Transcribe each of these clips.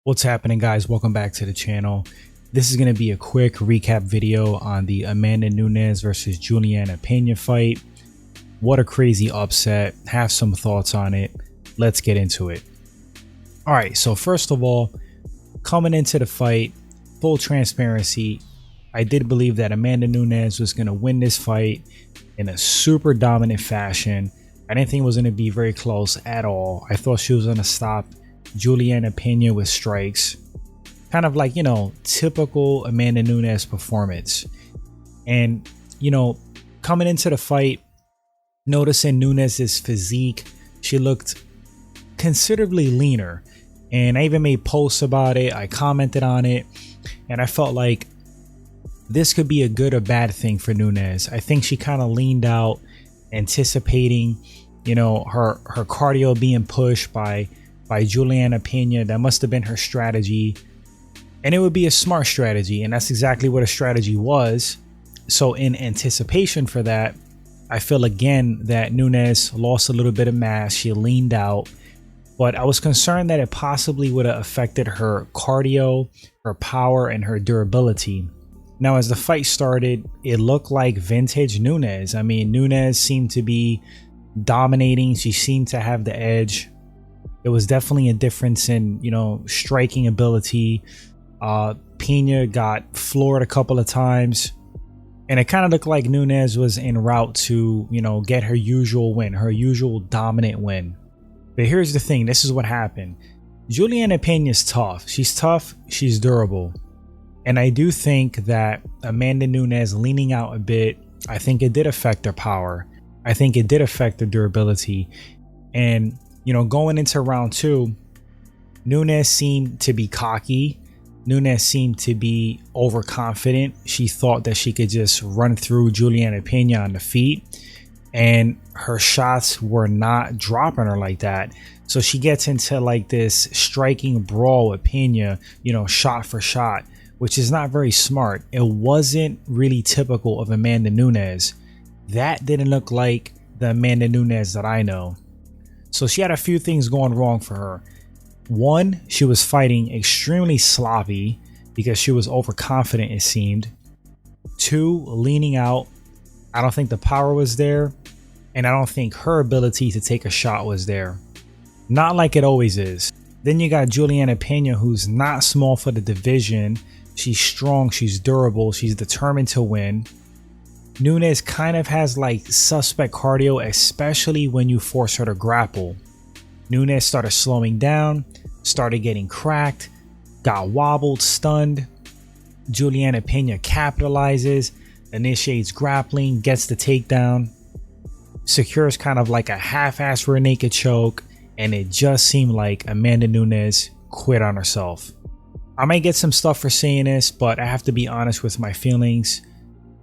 What's happening, guys? Welcome back to the channel. This is going to be a quick recap video on the Amanda Nunes versus Juliana Pena fight. What a crazy upset. Have some thoughts on it. Let's get into it. All right, so first of all, coming into the fight, full transparency, I did believe that Amanda Nunes was going to win this fight in a super dominant fashion. I didn't think it was going to be very close at all. I thought she was going to stop Juliana Pena with strikes, kind of like, typical Amanda Nunes performance. And, coming into the fight, noticing Nunes's physique, she looked considerably leaner. And I even made posts about it. I commented on it, and I felt like this could be a good or bad thing for Nunes. I think she kind of leaned out, anticipating, her cardio being pushed by Juliana Pena. That must have been her strategy, and it would be a smart strategy, and that's exactly what a strategy was. So in anticipation for that, I feel again that Nunes lost a little bit of mass. She leaned out, but I was concerned that it possibly would have affected her cardio, her power, and her durability. Now, as the fight started, it looked like vintage Nunes. I mean, Nunes seemed to be dominating. She seemed to have the edge. It was definitely a difference in, striking ability. Pena got floored a couple of times, and it kind of looked like Nunes was en route to, get her usual win, her usual dominant win. But here's the thing. This is what happened. Juliana Pena is tough. She's tough. She's durable. And I do think that Amanda Nunes leaning out a bit, I think it did affect her power. I think it did affect her durability. And going into round two, Nunes seemed to be cocky. Nunes seemed to be overconfident. She thought that she could just run through Juliana Pena on the feet, and her shots were not dropping her like that. So she gets into like this striking brawl with Pena, shot for shot, which is not very smart. It wasn't really typical of Amanda Nunes. That didn't look like the Amanda Nunes that I know. So she had a few things going wrong for her. One, she was fighting extremely sloppy because she was overconfident, it seemed. Two, leaning out. I don't think the power was there, and I don't think her ability to take a shot was there. Not like it always is. Then you got Juliana Pena, who's not small for the division. She's strong, she's durable, she's determined to win. Nunes kind of has like suspect cardio, especially when you force her to grapple. Nunes started slowing down, started getting cracked, got wobbled, stunned. Juliana Pena capitalizes, initiates grappling, gets the takedown, secures kind of like a half-ass rear naked choke, and it just seemed like Amanda Nunes quit on herself. I might get some stuff for saying this, but I have to be honest with my feelings.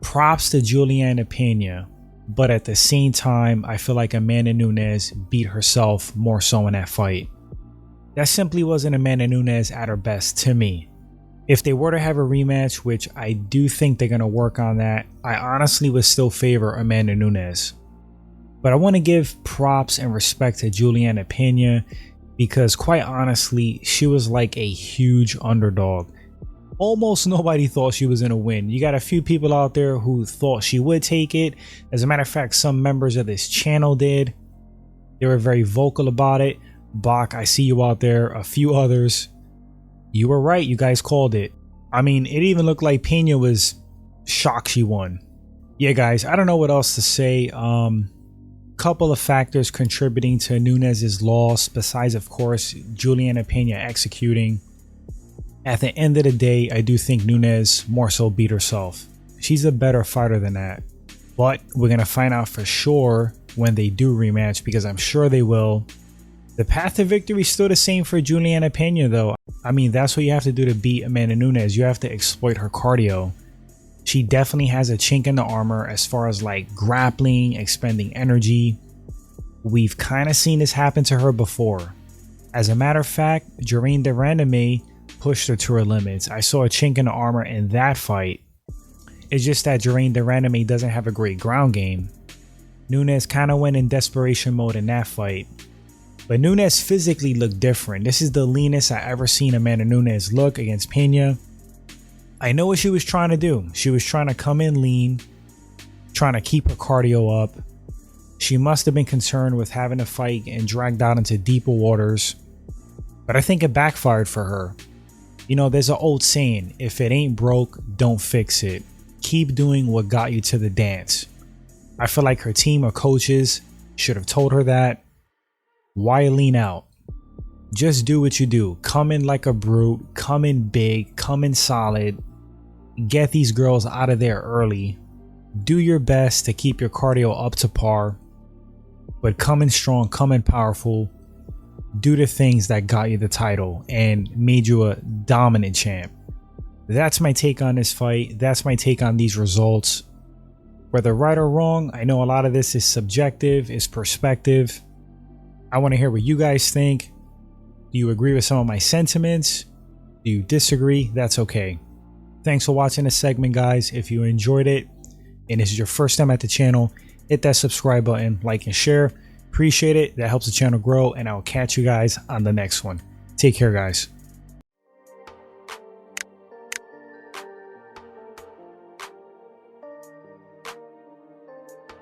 Props to Juliana Pena, but at the same time, I feel like Amanda Nunes beat herself more so in that fight. That simply wasn't Amanda Nunes at her best to me. If they were to have a rematch, which I do think they're going to work on that, I honestly would still favor Amanda Nunes. But I want to give props and respect to Juliana Pena because quite honestly, she was like a huge underdog. Almost nobody thought she was going to win. You got a few people out there who thought she would take it. As a matter of fact, some members of this channel did. They were very vocal about it. Bach, I see you out there. A few others. You were right. You guys called it. I mean, it even looked like Pena was shocked she won. Yeah, guys, I don't know what else to say. Couple of factors contributing to Nunes's loss, besides, of course, Juliana Pena executing. At the end of the day, I do think Nunes more so beat herself. She's a better fighter than that. But we're going to find out for sure when they do rematch, because I'm sure they will. The path to victory is still the same for Juliana Pena, though. I mean, that's what you have to do to beat Amanda Nunes. You have to exploit her cardio. She definitely has a chink in the armor as far as like grappling, expending energy. We've kind of seen this happen to her before. As a matter of fact, Germaine de Randamie pushed her to her limits. I saw a chink in the armor in that fight. It's just that Germaine de Randamie doesn't have a great ground game. Nunes kind of went in desperation mode in that fight. But Nunes physically looked different. This is the leanest I ever seen Amanda Nunes look against Pena. I know what she was trying to do. She was trying to come in lean, trying to keep her cardio up. She must have been concerned with having to fight and dragged out into deeper waters. But I think it backfired for her. You know, there's an old saying, if it ain't broke, don't fix it. Keep doing what got you to the dance. I feel like her team or coaches should have told her that. Why lean out? Just do what you do. Come in like a brute, come in big, come in solid. Get these girls out of there early. Do your best to keep your cardio up to par. But come in strong, come in powerful. Do the things that got you the title and made you a dominant champ. That's my take on this fight. That's my take on these results. Whether right or wrong, I know a lot of this is subjective, is perspective. I want to hear what you guys think. Do you agree with some of my sentiments? Do you disagree? That's okay. Thanks for watching this segment, guys. If you enjoyed it and this is your first time at the channel, hit that subscribe button, like and share. Appreciate it. That helps the channel grow, and I'll catch you guys on the next one. Take care, guys.